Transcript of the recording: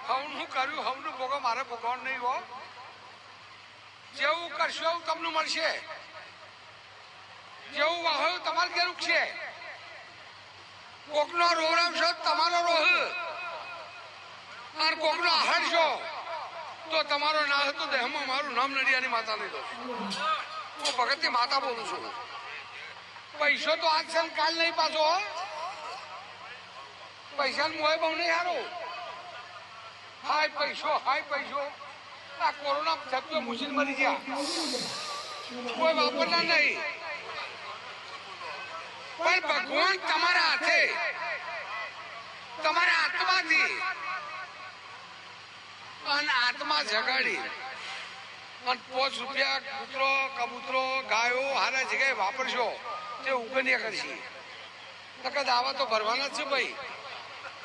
હવનું કર્યું હવનું ભોગો મારે ભોગવવાનું નહીં હો. જેવું કરશો એવું તમને મળશે. જેવું વાહ્યું તમારે ઘેર ઉગશે. કોકનો રોવરાવશો તમારો રોહ અને કોકનો આહારશો તો તમારો ના હતો દેહમાં મારું નામ નડિયાની માતા નહીં દો. હું ભગતની માતા બોલું છું. પૈસો તો આજ છે કાલ નહીં પાછો. પૈસા મોય બહુ નહીં હારો. હાય પૈસો આ કોરોના થતો મુસીન મરી ગયા. કોઈ વાપરતા નહીં. પણ ભગવાન તમારા હાથે તમારા આત્માથી અને આત્મા જગાડી અને 5 રૂપિયા કૂતરો કબૂતરો ગાયો હારા જગ્યાએ વાપરશો તે ઉગન્યા કરશે. નકર આવા તો ભરવાના જ છે ભાઈ.